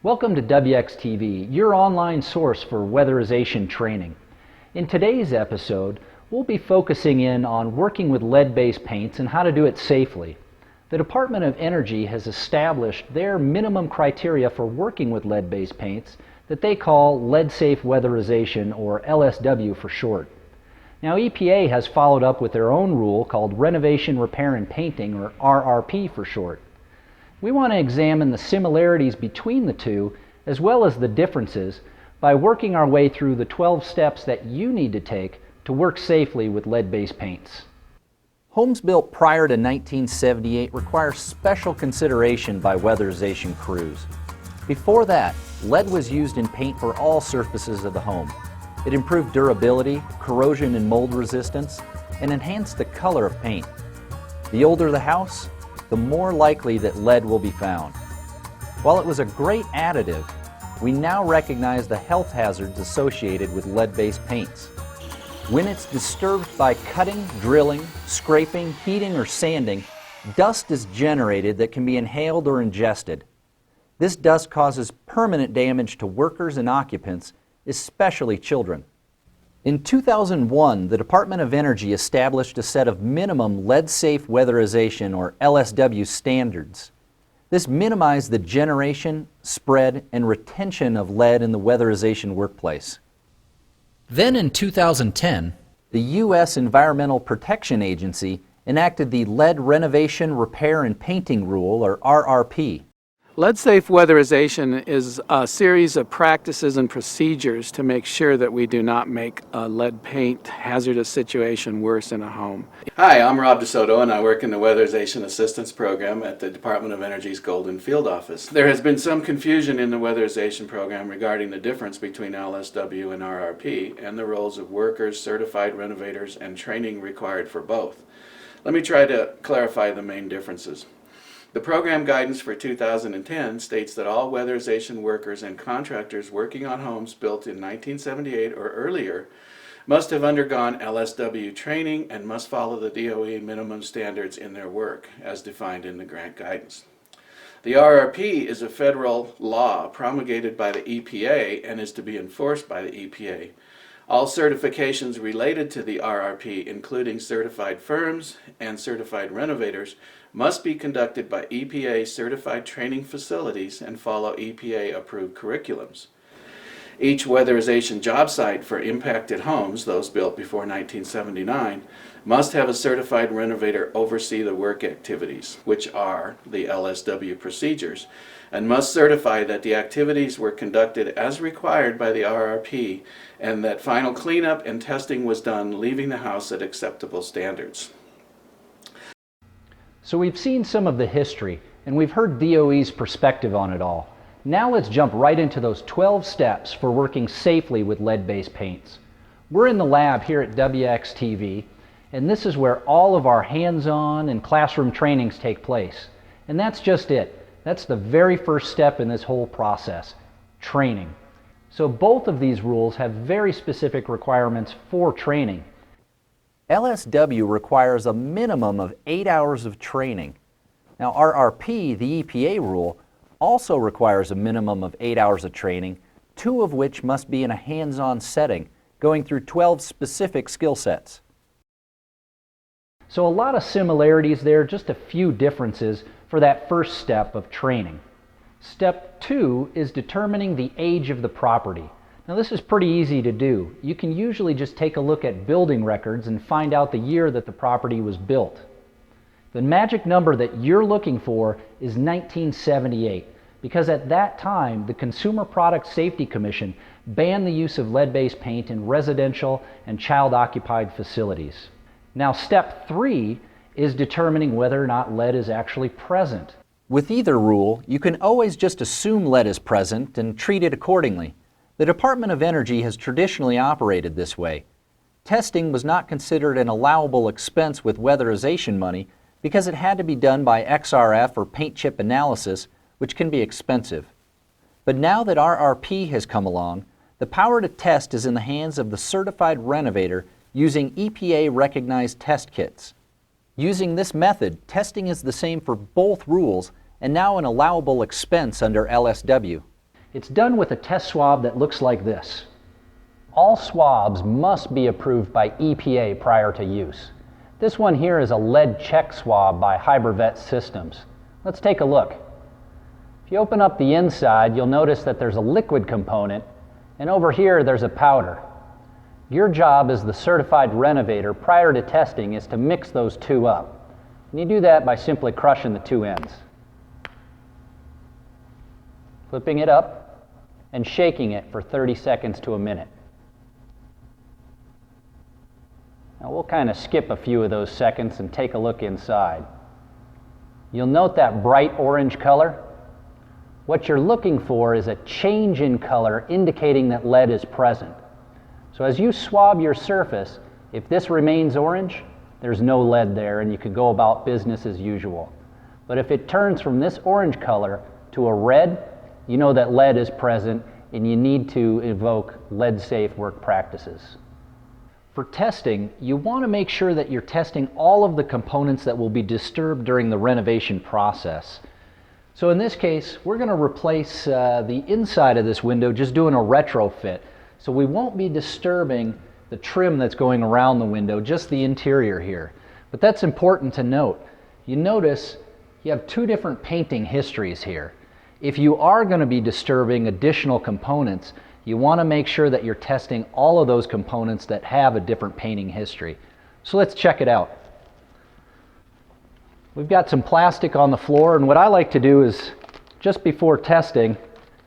Welcome to WXTV, your online source for weatherization training. In today's episode, we'll be focusing in on working with lead-based paints and how to do it safely. The Department of Energy has established their minimum criteria for working with lead-based paints that they call lead-safe weatherization, or LSW for short. Now, EPA has followed up with their own rule called renovation, repair, and painting, or RRP for short. We want to examine the similarities between the two as well as the differences by working our way through the 12 steps that you need to take to work safely with lead-based paints. Homes built prior to 1978 require special consideration by weatherization crews. Before that, lead was used in paint for all surfaces of the home. It improved durability, corrosion and mold resistance, and enhanced the color of paint. The older the house, the more likely that lead will be found. While it was a great additive, we now recognize the health hazards associated with lead-based paints. When it's disturbed by cutting, drilling, scraping, heating, or sanding, dust is generated that can be inhaled or ingested. This dust causes permanent damage to workers and occupants, especially children. In 2001, the Department of Energy established a set of minimum lead-safe weatherization, or LSW, standards. This minimized the generation, spread, and retention of lead in the weatherization workplace. Then in 2010, the U.S. Environmental Protection Agency enacted the Lead Renovation, Repair, and Painting Rule, or RRP. Lead-safe weatherization is a series of practices and procedures to make sure that we do not make a lead paint hazardous situation worse in a home. Hi, I'm Rob DeSoto and I work in the Weatherization Assistance Program at the Department of Energy's Golden Field Office. There has been some confusion in the weatherization program regarding the difference between LSW and RRP and the roles of workers, certified renovators, and training required for both. Let me try to clarify the main differences. The program guidance for 2010 states that all weatherization workers and contractors working on homes built in 1978 or earlier must have undergone LSW training and must follow the DOE minimum standards in their work, as defined in the grant guidance. The RRP is a federal law promulgated by the EPA and is to be enforced by the EPA. All certifications related to the RRP, including certified firms and certified renovators, must be conducted by EPA certified training facilities and follow EPA approved curriculums. Each weatherization job site for impacted homes, those built before 1979, must have a certified renovator oversee the work activities, which are the LSW procedures, and must certify that the activities were conducted as required by the RRP and that final cleanup and testing was done, leaving the house at acceptable standards. So we've seen some of the history, and we've heard DOE's perspective on it all. Now let's jump right into those 12 steps for working safely with lead-based paints. We're in the lab here at WXTV, and this is where all of our hands-on and classroom trainings take place. And that's just it. That's the very first step in this whole process, training. So both of these rules have very specific requirements for training. LSW requires a minimum of 8 hours of training. Now RRP, the EPA rule, also requires a minimum of 8 hours of training, 2 of which must be in a hands-on setting, going through 12 specific skill sets. So a lot of similarities there, just a few differences for that first step of training. Step 2 is determining the age of the property. Now this is pretty easy to do. You can usually just take a look at building records and find out the year that the property was built. The magic number that you're looking for is 1978, because at that time the Consumer Product Safety Commission banned the use of lead-based paint in residential and child-occupied facilities. Now step 3 is determining whether or not lead is actually present. With either rule, you can always just assume lead is present and treat it accordingly. The Department of Energy has traditionally operated this way. Testing was not considered an allowable expense with weatherization money because it had to be done by XRF or paint chip analysis, which can be expensive. But now that RRP has come along, the power to test is in the hands of the certified renovator using EPA-recognized test kits. Using this method, testing is the same for both rules and now an allowable expense under LSW. It's done with a test swab that looks like this. All swabs must be approved by EPA prior to use. This one here is a lead check swab by HyberVet Systems. Let's take a look. If you open up the inside, you'll notice that there's a liquid component, and over here there's a powder. Your job as the certified renovator prior to testing is to mix those two up. And you do that by simply crushing the two ends. Flipping it up and shaking it for 30 seconds to a minute. Now we'll kind of skip a few of those seconds and take a look inside. You'll note that bright orange color. What you're looking for is a change in color indicating that lead is present. So as you swab your surface, if this remains orange, there's no lead there and you can go about business as usual. But if it turns from this orange color to a red, you know that lead is present and you need to invoke lead-safe work practices. For testing, you want to make sure that you're testing all of the components that will be disturbed during the renovation process. So in this case, we're going to replace the inside of this window, just doing a retrofit. So we won't be disturbing the trim that's going around the window, just the interior here. But that's important to note. You notice you have two different painting histories here. If you are going to be disturbing additional components, you want to make sure that you're testing all of those components that have a different painting history. So let's check it out. We've got some plastic on the floor, and what I like to do is, just before testing,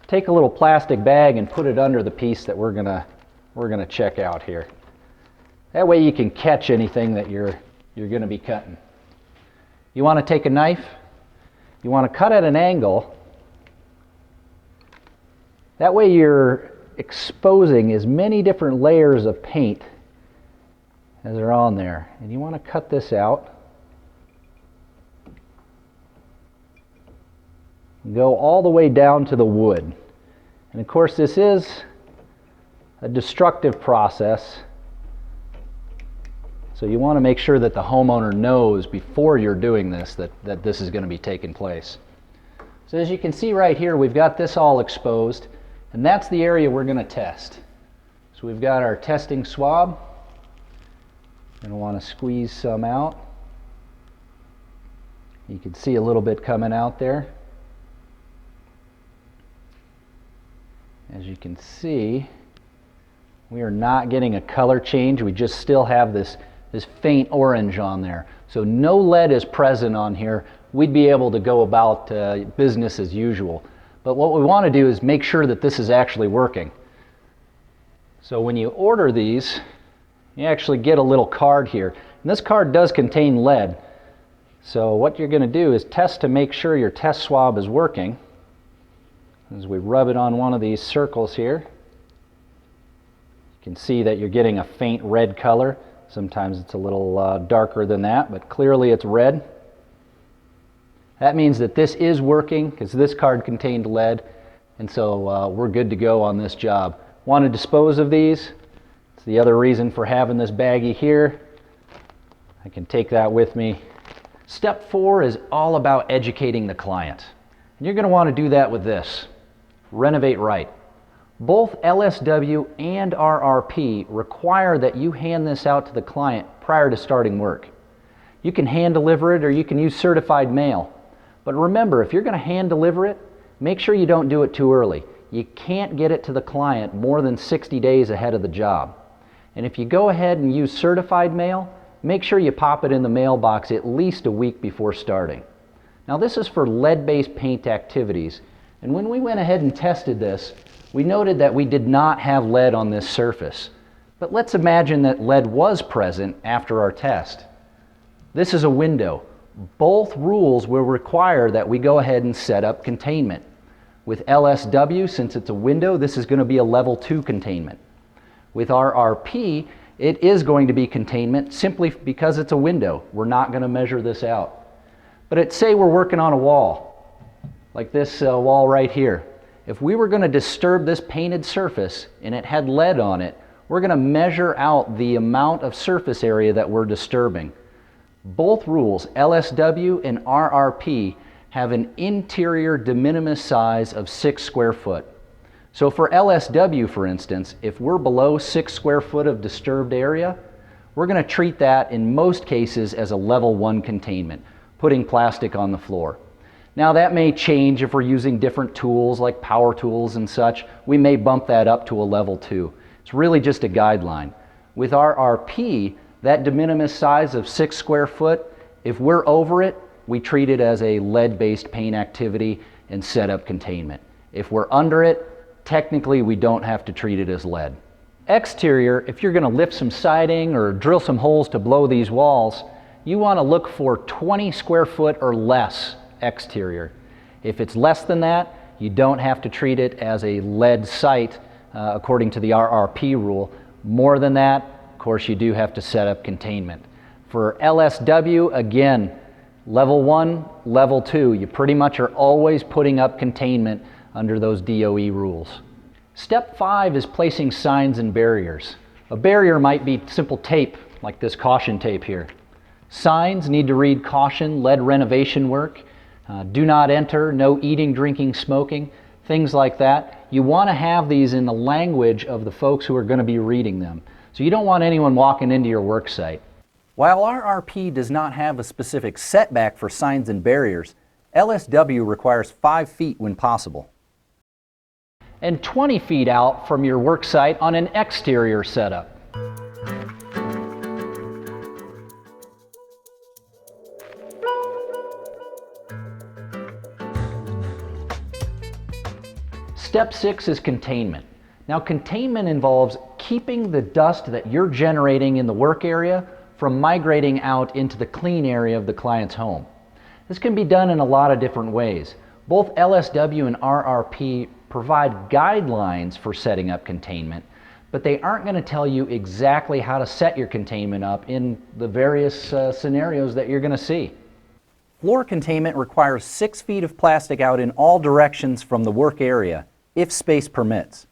take a little plastic bag and put it under the piece that we're gonna check out here. That way you can catch anything that you're gonna be cutting. You want to take a knife, you want to cut at an angle. That way you're exposing as many different layers of paint as are on there. And you want to cut this out. Go all the way down to the wood. And of course this is a destructive process. So you want to make sure that the homeowner knows before you're doing this that this is going to be taking place. So as you can see right here, we've got this all exposed, and that's the area we're going to test. So we've got our testing swab. You're going to want to squeeze some out. You can see a little bit coming out there. As you can see, we are not getting a color change. We just still have this faint orange on there. So no lead is present on here. We'd be able to go about business as usual. But what we want to do is make sure that this is actually working. So when you order these, you actually get a little card here. And this card does contain lead. So what you're going to do is test to make sure your test swab is working. As we rub it on one of these circles here, you can see that you're getting a faint red color. Sometimes it's a little darker than that, but clearly it's red. That means that this is working because this card contained lead, and so we're good to go on this job. Want to dispose of these? It's the other reason for having this baggie here. I can take that with me. Step 4 is all about educating the client. And you're going to want to do that with this. Renovate right. Both LSW and RRP require that you hand this out to the client prior to starting work. You can hand deliver it or you can use certified mail. But remember, if you're going to hand deliver it, make sure you don't do it too early. You can't get it to the client more than 60 days ahead of the job. And if you go ahead and use certified mail, make sure you pop it in the mailbox at least a week before starting. Now this is for lead-based paint activities. And when we went ahead and tested this, we noted that we did not have lead on this surface. But let's imagine that lead was present after our test. This is a window. Both rules will require that we go ahead and set up containment. With LSW, since it's a window, this is going to be a level 2 containment. With RRP, it is going to be containment simply because it's a window. We're not going to measure this out. But say we're working on a wall, like this wall right here. If we were going to disturb this painted surface and it had lead on it, we're going to measure out the amount of surface area that we're disturbing. Both rules, LSW and RRP, have an interior de minimis size of 6 square foot. So for LSW, for instance, if we're below 6 square foot of disturbed area, we're going to treat that in most cases as a level 1 containment, putting plastic on the floor. Now that may change if we're using different tools like power tools and such. We may bump that up to a level 2. It's really just a guideline. With our RP, that de minimis size of 6 square foot, if we're over it, we treat it as a lead-based paint activity and set up containment. If we're under it, technically we don't have to treat it as lead. Exterior, if you're going to lift some siding or drill some holes to blow these walls, you want to look for 20 square foot or less exterior. If it's less than that, you don't have to treat it as a lead site according to the RRP rule. More than that, of course, you do have to set up containment. For LSW, again, level 1, level 2, you pretty much are always putting up containment under those DOE rules. Step 5 is placing signs and barriers. A barrier might be simple tape, like this caution tape here. Signs need to read caution, lead renovation work, do not enter, no eating, drinking, smoking, things like that. You want to have these in the language of the folks who are going to be reading them. So you don't want anyone walking into your work site. While our RP does not have a specific setback for signs and barriers, LSW requires 5 feet when possible. And 20 feet out from your work site on an exterior setup. Step 6 is containment. Now containment involves keeping the dust that you're generating in the work area from migrating out into the clean area of the client's home. This can be done in a lot of different ways. Both LSW and RRP provide guidelines for setting up containment, but they aren't going to tell you exactly how to set your containment up in the various scenarios that you're going to see. Floor containment requires 6 feet of plastic out in all directions from the work area, if space permits,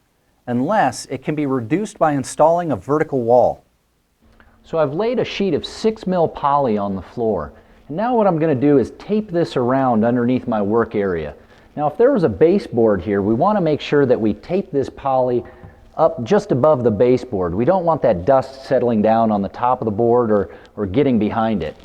unless it can be reduced by installing a vertical wall. So I've laid a sheet of 6 mil poly on the floor. And now what I'm going to do is tape this around underneath my work area. Now if there was a baseboard here, we want to make sure that we tape this poly up just above the baseboard. We don't want that dust settling down on the top of the board or getting behind it.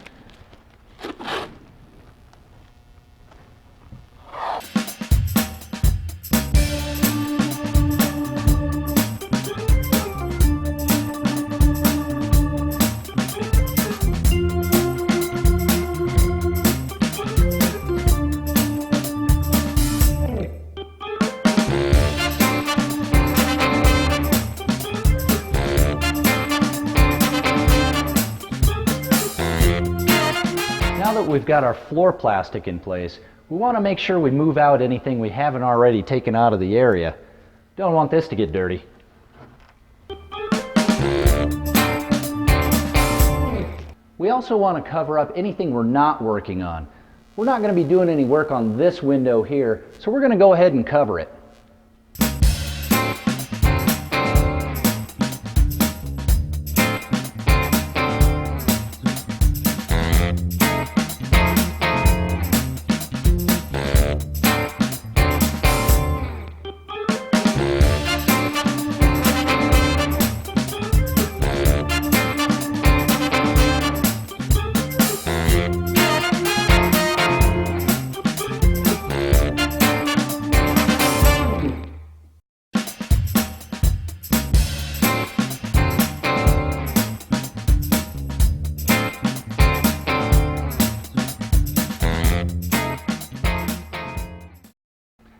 Now that we've got our floor plastic in place, we want to make sure we move out anything we haven't already taken out of the area. Don't want this to get dirty. We also want to cover up anything we're not working on. We're not going to be doing any work on this window here, so we're going to go ahead and cover it.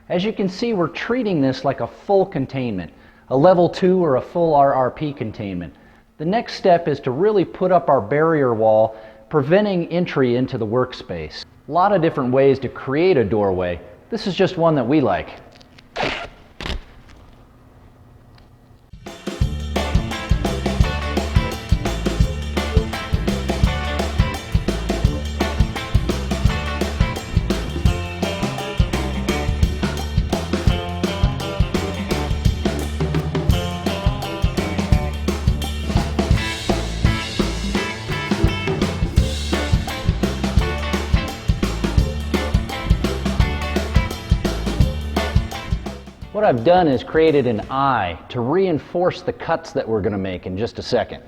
As you can see, we're treating this like a full containment, a level 2 or a full RRP containment. The next step is to really put up our barrier wall, preventing entry into the workspace. A lot of different ways to create a doorway. This is just one that we like. What I've done is created an eye to reinforce the cuts that we're going to make in just a second.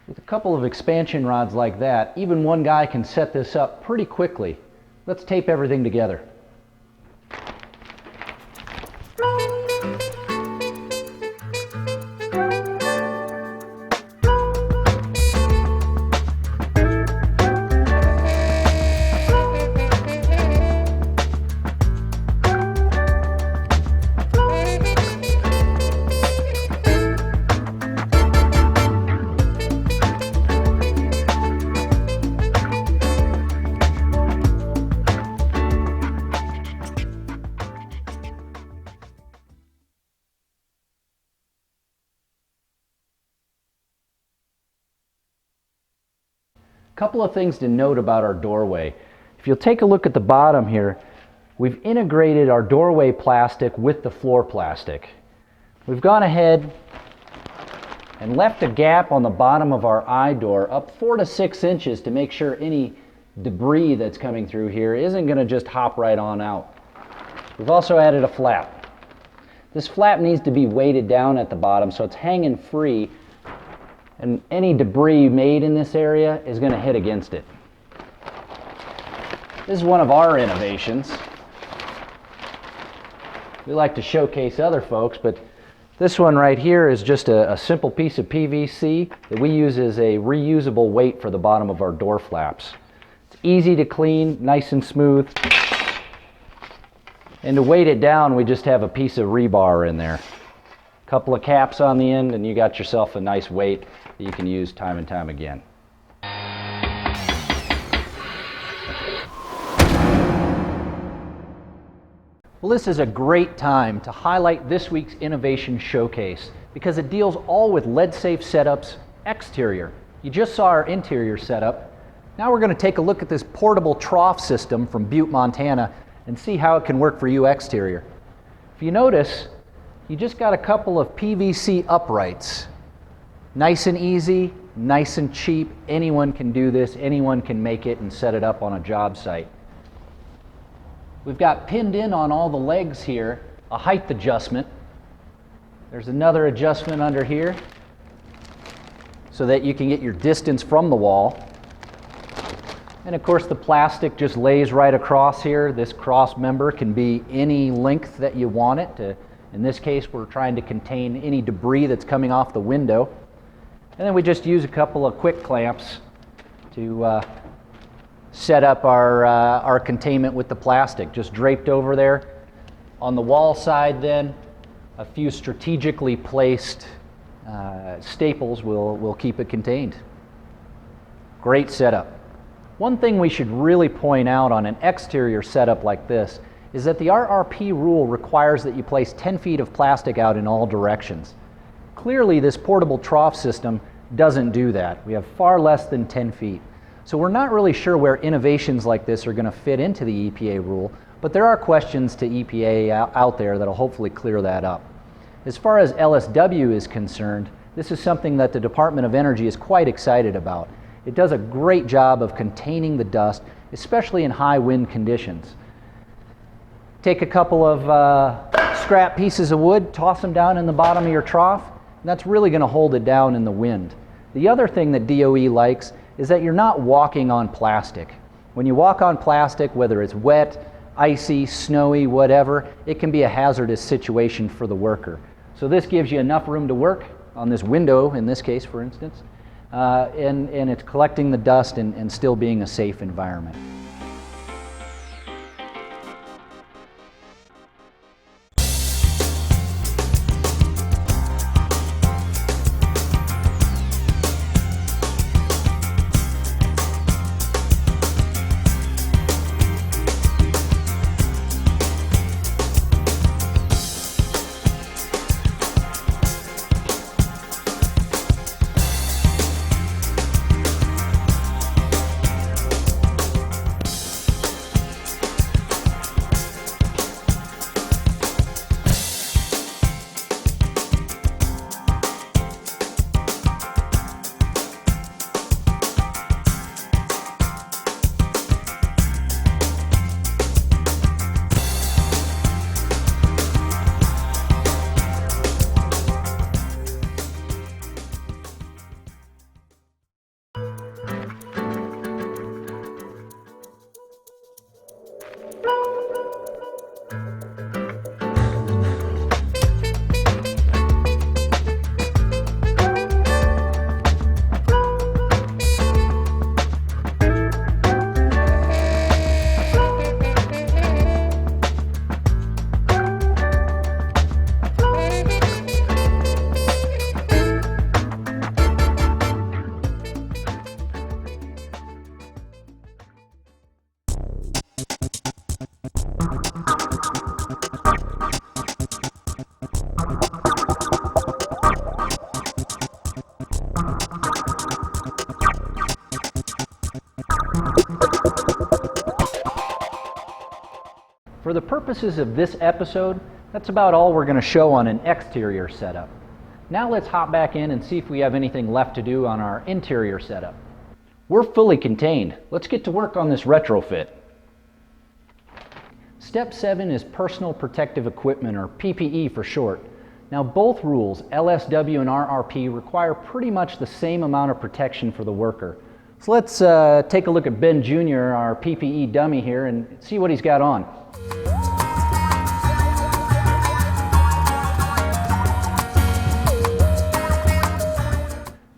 With a couple of expansion rods like that, even one guy can set this up pretty quickly. Let's tape everything together. Couple of things to note about our doorway. If you'll take a look at the bottom here, we've integrated our doorway plastic with the floor plastic. We've gone ahead and left a gap on the bottom of our eye door up 4 to 6 inches to make sure any debris that's coming through here isn't going to just hop right on out. We've also added a flap. This flap needs to be weighted down at the bottom so it's hanging free, and any debris made in this area is going to hit against it. This is one of our innovations. We like to showcase other folks, but this one right here is just a simple piece of PVC that we use as a reusable weight for the bottom of our door flaps. It's easy to clean, nice and smooth. And to weight it down, we just have a piece of rebar in there. Couple of caps on the end, and you got yourself a nice weight that you can use time and time again. Well, this is a great time to highlight this week's Innovation Showcase because it deals all with lead-safe setups exterior. You just saw our interior setup. Now we're going to take a look at this portable trough system from Butte, Montana, and see how it can work for you exterior. If you notice, you just got a couple of PVC uprights. Nice and easy, nice and cheap. Anyone can do this. Anyone can make it and set it up on a job site. We've got pinned in on all the legs here a height adjustment. There's another adjustment under here so that you can get your distance from the wall. And of course the plastic just lays right across here. This cross member can be any length that you want it to. In this case, we're trying to contain any debris that's coming off the window. And then we just use a couple of quick clamps to set up our containment with the plastic, just draped over there. On the wall side then, a few strategically placed staples will keep it contained. Great setup. One thing we should really point out on an exterior setup like this is that the RRP rule requires that you place 10 feet of plastic out in all directions. Clearly, this portable trough system doesn't do that. We have far less than 10 feet. So we're not really sure where innovations like this are going to fit into the EPA rule, but there are questions to EPA out there that'll hopefully clear that up. As far as LSW is concerned, this is something that the Department of Energy is quite excited about. It does a great job of containing the dust, especially in high wind conditions. Take a couple of scrap pieces of wood, toss them down in the bottom of your trough, and that's really going to hold it down in the wind. The other thing that DOE likes is that you're not walking on plastic. When you walk on plastic, whether it's wet, icy, snowy, whatever, it can be a hazardous situation for the worker. So this gives you enough room to work on this window, in this case, for instance, and it's collecting the dust and still being a safe environment. For the purposes of this episode, that's about all we're going to show on an exterior setup. Now let's hop back in and see if we have anything left to do on our interior setup. We're fully contained. Let's get to work on this retrofit. Step 7 is personal protective equipment, or PPE for short. Now both rules, LSW and RRP, require pretty much the same amount of protection for the worker. So let's take a look at Ben Jr., our PPE dummy here, and see what he's got on.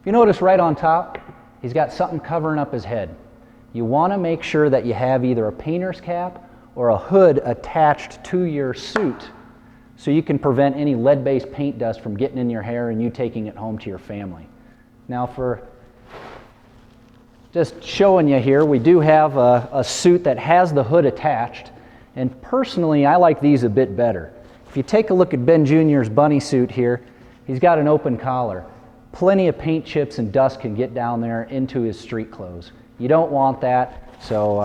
If you notice right on top, he's got something covering up his head. You want to make sure that you have either a painter's cap or a hood attached to your suit so you can prevent any lead-based paint dust from getting in your hair and you taking it home to your family. Now for just showing you here, we do have a suit that has the hood attached, and personally I like these a bit better. If you take a look at Ben Jr.'s bunny suit here, he's got an open collar. Plenty of paint chips and dust can get down there into his street clothes. You don't want that, so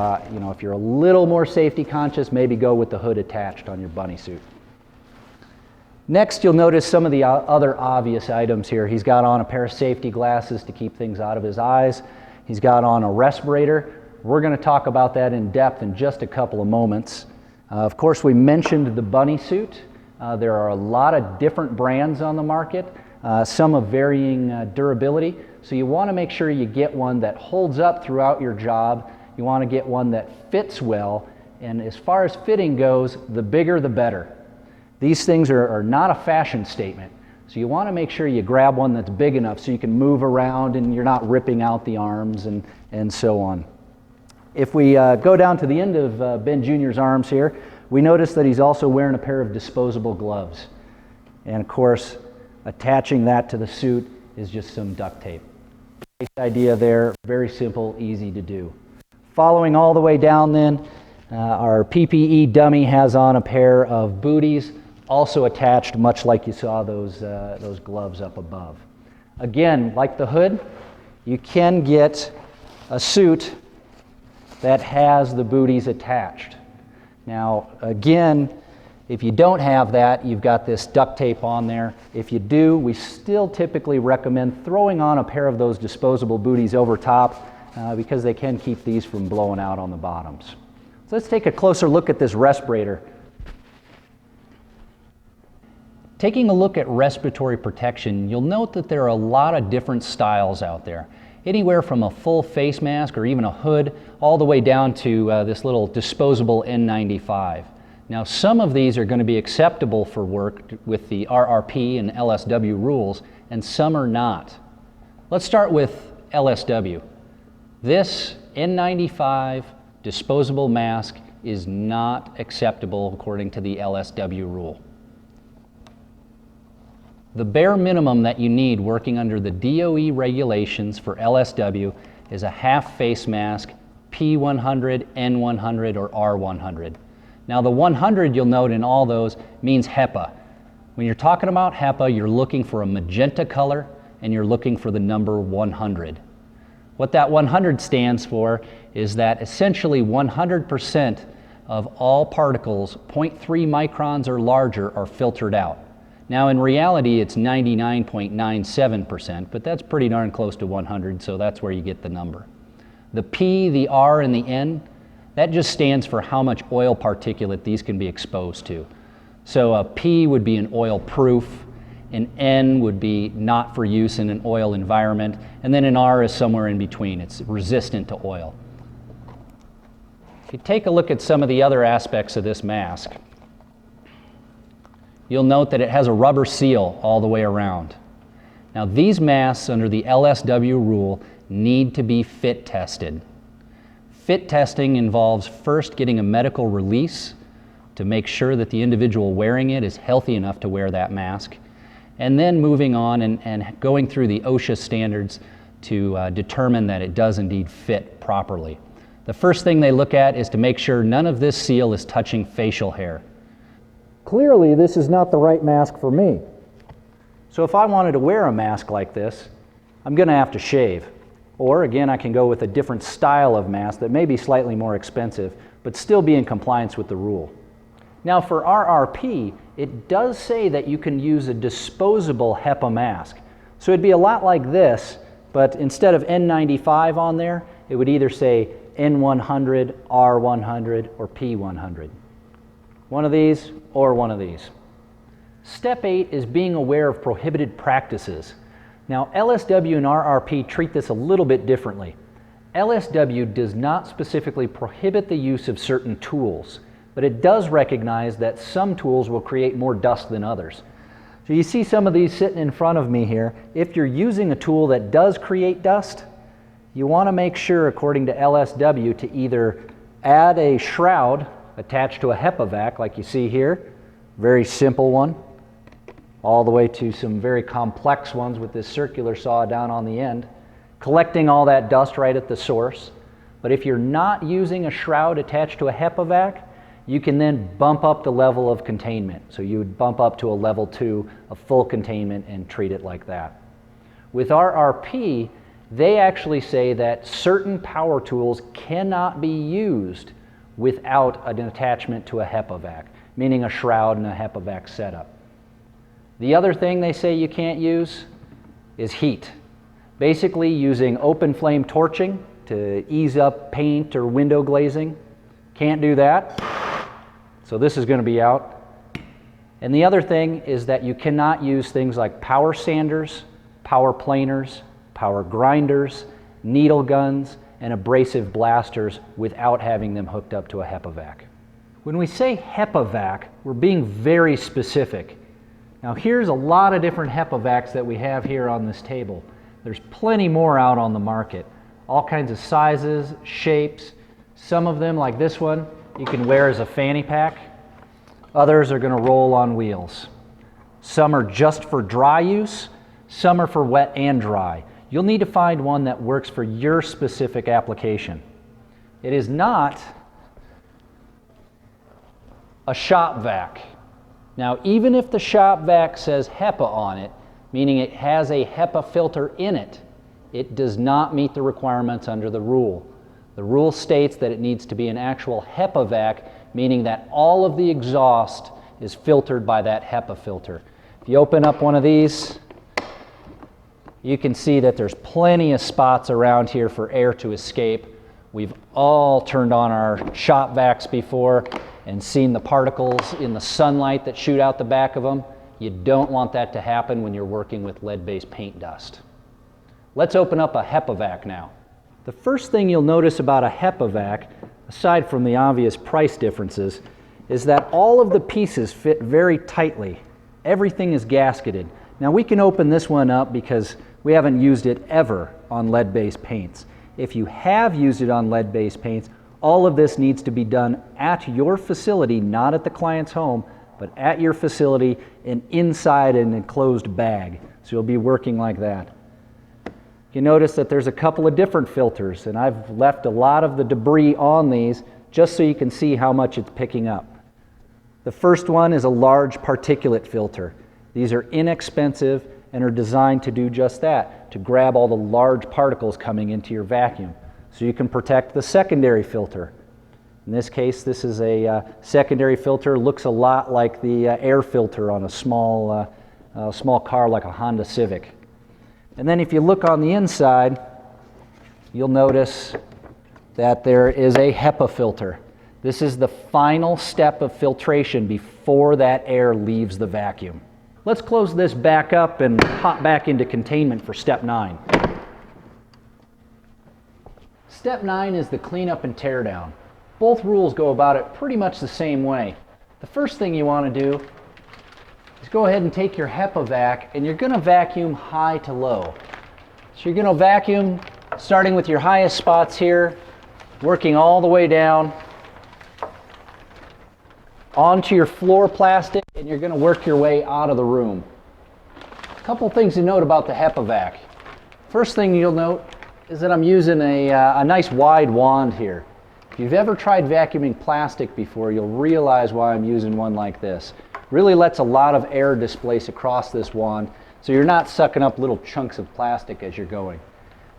if you're a little more safety conscious, maybe go with the hood attached on your bunny suit. Next, you'll notice some of the other obvious items here. He's got on a pair of safety glasses to keep things out of his eyes. He's got on a respirator. We're going to talk about that in depth in just a couple of moments. Of course, we mentioned the bunny suit. There are a lot of different brands on the market, some of varying durability. So you want to make sure you get one that holds up throughout your job. You want to get one that fits well. And as far as fitting goes, the bigger the better. These things are not a fashion statement. So you want to make sure you grab one that's big enough so you can move around and you're not ripping out the arms and so on. If we go down to the end of Ben Jr.'s arms here, we notice that he's also wearing a pair of disposable gloves. And of course, attaching that to the suit is just some duct tape. Nice idea there, very simple, easy to do. Following all the way down then, our PPE dummy has on a pair of booties, also attached much like you saw those gloves up above. Again, like the hood, you can get a suit that has the booties attached. Now, again, if you don't have that, you've got this duct tape on there. If you do, we still typically recommend throwing on a pair of those disposable booties over top because they can keep these from blowing out on the bottoms. So let's take a closer look at this respirator. Taking a look at respiratory protection, you'll note that there are a lot of different styles out there. Anywhere from a full face mask or even a hood, all the way down to this little disposable N95. Now, some of these are going to be acceptable for work with the RRP and LSW rules, and some are not. Let's start with LSW. This N95 disposable mask is not acceptable according to the LSW rule. The bare minimum that you need working under the DOE regulations for LSW is a half face mask, P100, N100, or R100. Now the 100 you'll note in all those means HEPA. When you're talking about HEPA, you're looking for a magenta color and you're looking for the number 100. What that 100 stands for is that essentially 100% of all particles 0.3 microns or larger are filtered out. Now in reality it's 99.97%, but that's pretty darn close to 100, so that's where you get the number. The P, the R, and the N, that just stands for how much oil particulate these can be exposed to. So a P would be an oil proof, an N would be not for use in an oil environment, and then an R is somewhere in between. It's resistant to oil. If you take a look at some of the other aspects of this mask, you'll note that it has a rubber seal all the way around. Now these masks under the LSW rule need to be fit tested. Fit testing involves first getting a medical release to make sure that the individual wearing it is healthy enough to wear that mask, and then moving on and going through the OSHA standards to determine that it does indeed fit properly. The first thing they look at is to make sure none of this seal is touching facial hair. Clearly, this is not the right mask for me. So if I wanted to wear a mask like this, I'm going to have to shave. Or again, I can go with a different style of mask that may be slightly more expensive, but still be in compliance with the rule. Now for RRP, it does say that you can use a disposable HEPA mask. So it'd be a lot like this, but instead of N95 on there, it would either say N100, R100, or P100. One of these or one of these. Step 8 is being aware of prohibited practices. Now LSW and RRP treat this a little bit differently. LSW does not specifically prohibit the use of certain tools, but it does recognize that some tools will create more dust than others. So you see some of these sitting in front of me here. If you're using a tool that does create dust, you want to make sure, according to LSW, to either add a shroud attached to a HEPA vac like you see here, very simple one, all the way to some very complex ones with this circular saw down on the end, collecting all that dust right at the source. But if you're not using a shroud attached to a HEPA vac, you can then bump up the level of containment. So you would bump up to a level 2 of full containment and treat it like that. With RRP, they actually say that certain power tools cannot be used without an attachment to a HEPA vac, meaning a shroud and a HEPA vac setup. The other thing they say you can't use is heat. Basically using open flame torching to ease up paint or window glazing. Can't do that. So this is going to be out. And the other thing is that you cannot use things like power sanders, power planers, power grinders, needle guns, and abrasive blasters without having them hooked up to a HEPA vac. When we say HEPA vac, we're being very specific. Now here's a lot of different HEPA vacs that we have here on this table. There's plenty more out on the market. All kinds of sizes, shapes, Some of them, like this one, you can wear as a fanny pack. Others are going to roll on wheels. Some are just for dry use, some are for wet and dry. You'll need to find one that works for your specific application. It is not a shop vac. Now, even if the shop vac says HEPA on it, meaning it has a HEPA filter in it, it does not meet the requirements under the rule. The rule states that it needs to be an actual HEPA vac, meaning that all of the exhaust is filtered by that HEPA filter. If you open up one of these, you can see that there's plenty of spots around here for air to escape. We've all turned on our shop vacs before and seen the particles in the sunlight that shoot out the back of them. You don't want that to happen when you're working with lead-based paint dust. Let's open up a HEPA vac now. The first thing you'll notice about a HEPA vac, aside from the obvious price differences, is that all of the pieces fit very tightly. Everything is gasketed. Now we can open this one up because we haven't used it ever on lead-based paints. If you have used it on lead-based paints, all of this needs to be done at your facility, not at the client's home, but at your facility and inside an enclosed bag. So you'll be working like that. You notice that there's a couple of different filters, and I've left a lot of the debris on these just so you can see how much it's picking up. The first one is a large particulate filter. These are inexpensive and are designed to do just that, to grab all the large particles coming into your vacuum. So you can protect the secondary filter. In this case, this is a secondary filter. Looks a lot like the air filter on a small car like a Honda Civic. And then if you look on the inside, you'll notice that there is a HEPA filter. This is the final step of filtration before that air leaves the vacuum. Let's close this back up and hop back into containment for step 9. Step 9 is the cleanup and tear down. Both rules go about it pretty much the same way. The first thing you want to do is go ahead and take your HEPA vac, and you're going to vacuum high to low. So you're going to vacuum starting with your highest spots here, working all the way down onto your floor plastic, and you're going to work your way out of the room. A couple things to note about the HEPA vac. First thing you'll note is that I'm using a nice wide wand here. If you've ever tried vacuuming plastic before, you'll realize why I'm using one like this. Really lets a lot of air displace across this wand, so you're not sucking up little chunks of plastic as you're going.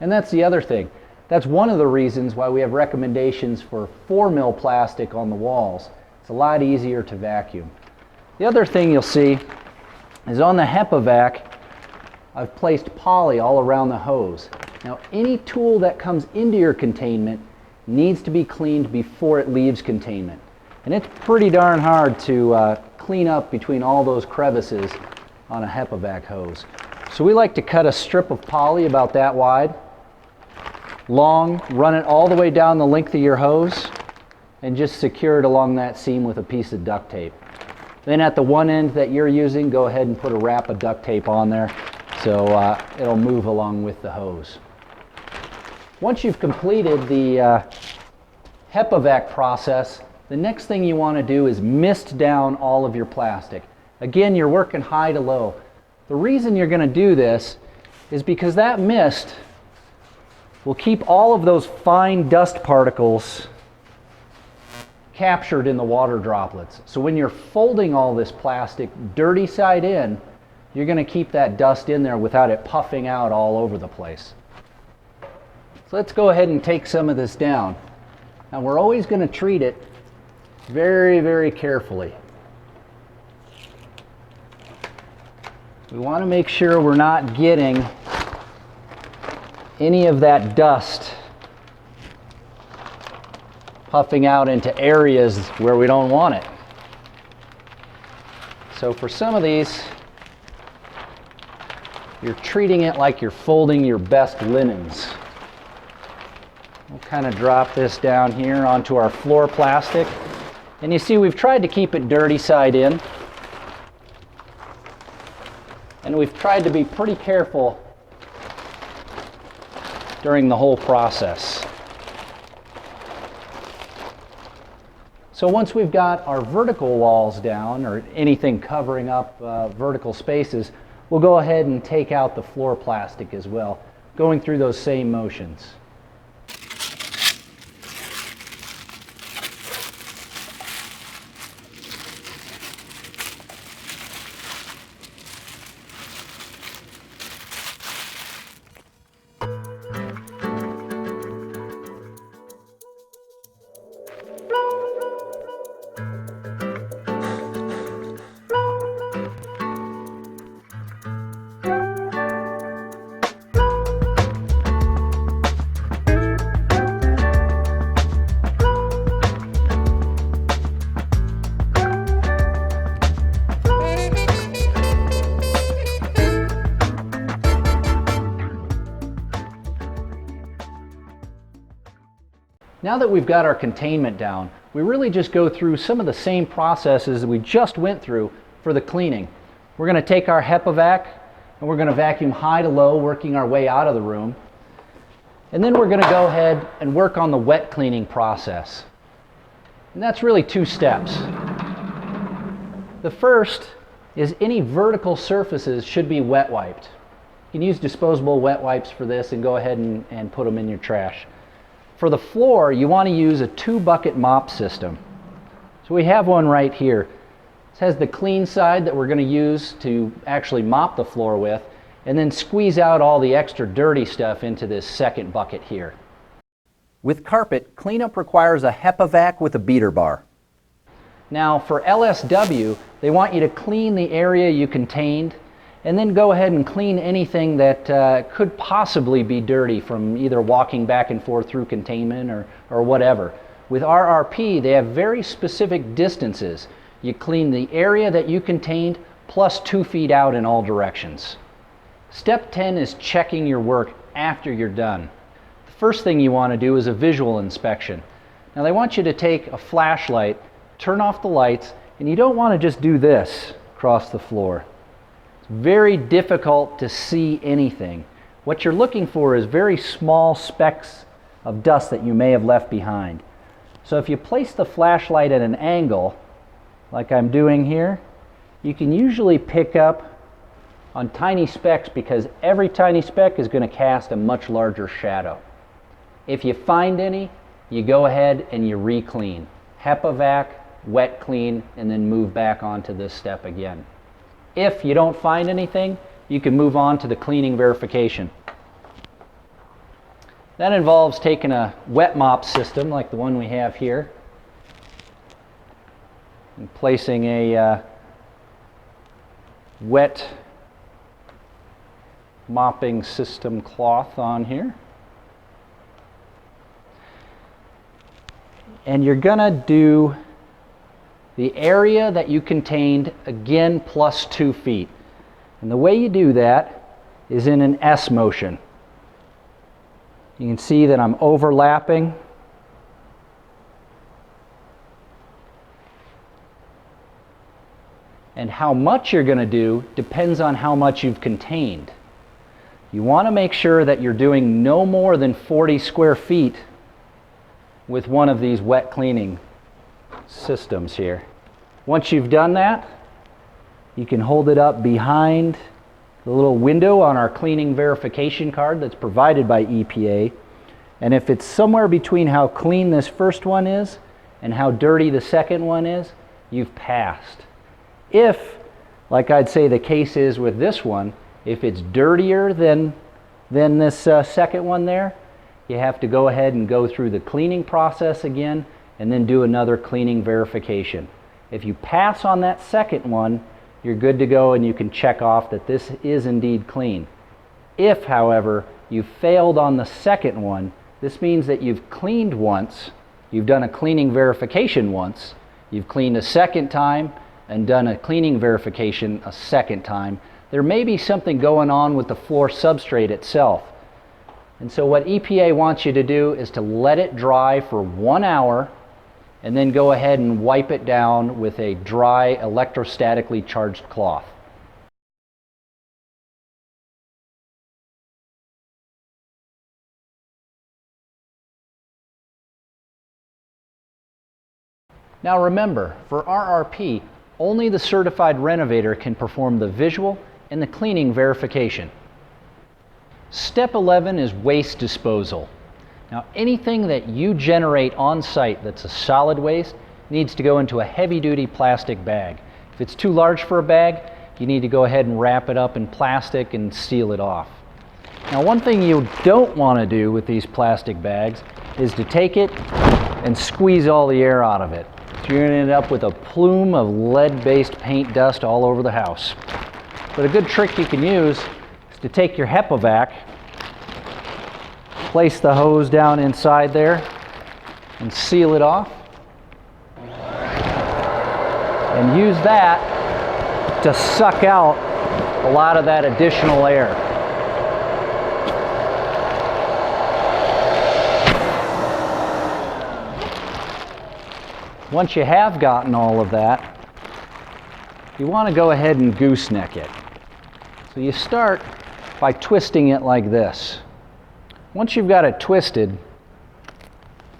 And that's the other thing. That's one of the reasons why we have recommendations for 4 mil plastic on the walls. It's a lot easier to vacuum. The other thing you'll see is on the HEPA vac, I've placed poly all around the hose. Now, any tool that comes into your containment needs to be cleaned before it leaves containment. And it's pretty darn hard to clean up between all those crevices on a HEPA vac hose. So we like to cut a strip of poly about that wide, long, run it all the way down the length of your hose, and just secure it along that seam with a piece of duct tape. Then at the one end that you're using, go ahead and put a wrap of duct tape on there so it'll move along with the hose. Once you've completed the HEPA vac process, the next thing you want to do is mist down all of your plastic. Again, you're working high to low. The reason you're going to do this is because that mist will keep all of those fine dust particles captured in the water droplets. So when you're folding all this plastic dirty side in, you're going to keep that dust in there without it puffing out all over the place. So let's go ahead and take some of this down. Now we're always going to treat it very, very carefully. We want to make sure we're not getting any of that dust puffing out into areas where we don't want it. So for some of these, you're treating it like you're folding your best linens. We'll kind of drop this down here onto our floor plastic. And you see we've tried to keep it dirty side in. And we've tried to be pretty careful during the whole process. So once we've got our vertical walls down, or anything covering up vertical spaces, we'll go ahead and take out the floor plastic as well, going through those same motions. Now that we've got our containment down, we really just go through some of the same processes that we just went through for the cleaning. We're going to take our HEPA vac and we're going to vacuum high to low, working our way out of the room. And then we're going to go ahead and work on the wet cleaning process. And that's really two steps. The first is any vertical surfaces should be wet wiped. You can use disposable wet wipes for this and go ahead and put them in your trash. For the floor, you want to use a 2-bucket mop system. So we have one right here. This has the clean side that we're going to use to actually mop the floor with, and then squeeze out all the extra dirty stuff into this second bucket here. With carpet, cleanup requires a HEPA vac with a beater bar. Now for LSW, they want you to clean the area you contained and then go ahead and clean anything that could possibly be dirty from either walking back and forth through containment or whatever. With RRP, they have very specific distances. You clean the area that you contained plus 2 feet out in all directions. Step 10 is checking your work after you're done. The first thing you want to do is a visual inspection. Now they want you to take a flashlight, turn off the lights, and you don't want to just do this across the floor. It's very difficult to see anything. What you're looking for is very small specks of dust that you may have left behind. So if you place the flashlight at an angle, like I'm doing here, you can usually pick up on tiny specks because every tiny speck is going to cast a much larger shadow. If you find any, you go ahead and you re-clean. HEPA vac, wet clean, and then move back onto this step again. If you don't find anything, you can move on to the cleaning verification. That involves taking a wet mop system like the one we have here and placing a wet mopping system cloth on here. And you're gonna do the area that you contained again plus 2 feet. And the way you do that is in an S motion. You can see that I'm overlapping. And how much you're going to do depends on how much you've contained. You want to make sure that you're doing no more than 40 square feet with one of these wet cleaning systems here. Once you've done that, you can hold it up behind the little window on our cleaning verification card that's provided by EPA. And if it's somewhere between how clean this first one is and how dirty the second one is, you've passed. If, like I'd say the case is with this one, if it's dirtier than this second one there, you have to go ahead and go through the cleaning process again and then do another cleaning verification. If you pass on that second one, you're good to go and you can check off that this is indeed clean. If, however, you failed on the second one, this means that you've cleaned once, you've done a cleaning verification once, you've cleaned a second time and done a cleaning verification a second time. There may be something going on with the floor substrate itself. And so what EPA wants you to do is to let it dry for 1 hour and then go ahead and wipe it down with a dry electrostatically charged cloth. Now remember, for RRP, only the certified renovator can perform the visual and the cleaning verification. Step 11 is waste disposal. Now anything that you generate on site that's a solid waste needs to go into a heavy-duty plastic bag. If it's too large for a bag, you need to go ahead and wrap it up in plastic and seal it off. Now one thing you don't want to do with these plastic bags is to take it and squeeze all the air out of it. So you're going to end up with a plume of lead-based paint dust all over the house. But a good trick you can use is to take your HEPA-vac, place the hose down inside there, and seal it off. And use that to suck out a lot of that additional air. Once you have gotten all of that, you want to go ahead and gooseneck it. So you start by twisting it like this. Once you've got it twisted,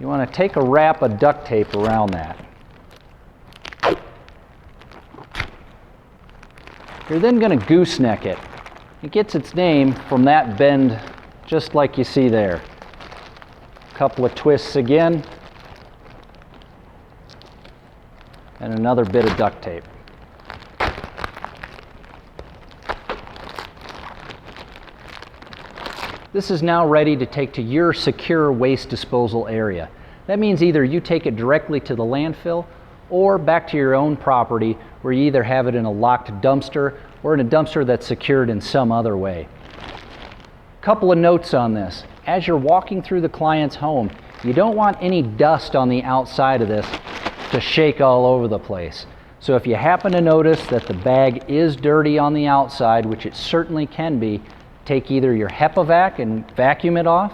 you want to take a wrap of duct tape around that. You're then going to gooseneck it. It gets its name from that bend, just like you see there. A couple of twists again, and another bit of duct tape. This is now ready to take to your secure waste disposal area. That means either you take it directly to the landfill or back to your own property, where you either have it in a locked dumpster or in a dumpster that's secured in some other way. Couple of notes on this. As you're walking through the client's home, you don't want any dust on the outside of this to shake all over the place. So if you happen to notice that the bag is dirty on the outside, which it certainly can be, take either your HEPA-vac and vacuum it off,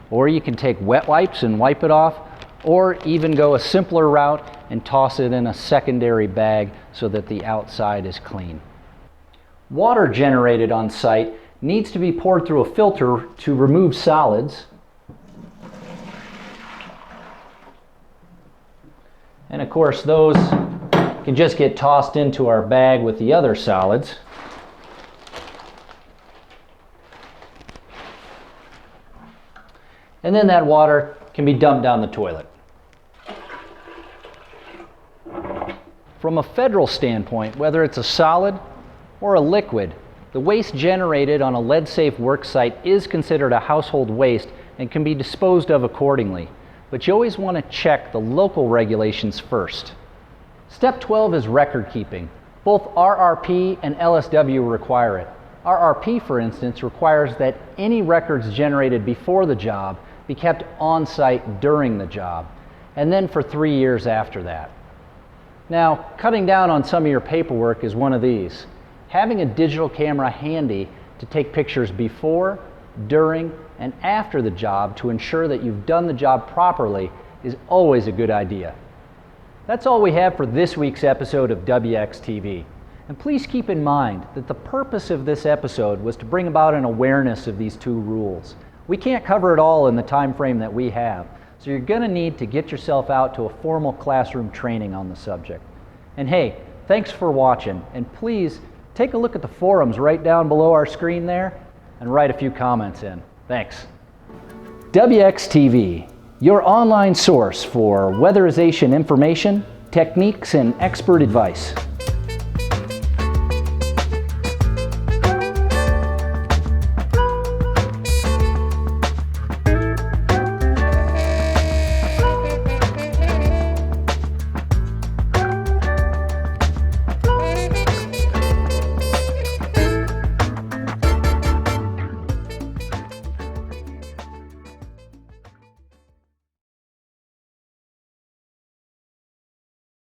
or you can take wet wipes and wipe it off, or even go a simpler route and toss it in a secondary bag so that the outside is clean. Water generated on site needs to be poured through a filter to remove solids. And of course, those can just get tossed into our bag with the other solids. And then that water can be dumped down the toilet. From a federal standpoint, whether it's a solid or a liquid, the waste generated on a lead-safe work site is considered a household waste and can be disposed of accordingly. But you always want to check the local regulations first. Step 12 is record keeping. Both RRP and LSW require it. RRP, for instance, requires that any records generated before the job be kept on site during the job, and then for 3 years after that. Now, cutting down on some of your paperwork is one of these. Having a digital camera handy to take pictures before, during, and after the job to ensure that you've done the job properly is always a good idea. That's all we have for this week's episode of WXTV. And please keep in mind that the purpose of this episode was to bring about an awareness of these two rules. We can't cover it all in the time frame that we have, so you're going to need to get yourself out to a formal classroom training on the subject. And hey, thanks for watching, and please take a look at the forums right down below our screen there and write a few comments in. Thanks. WXTV, your online source for weatherization information, techniques, and expert advice.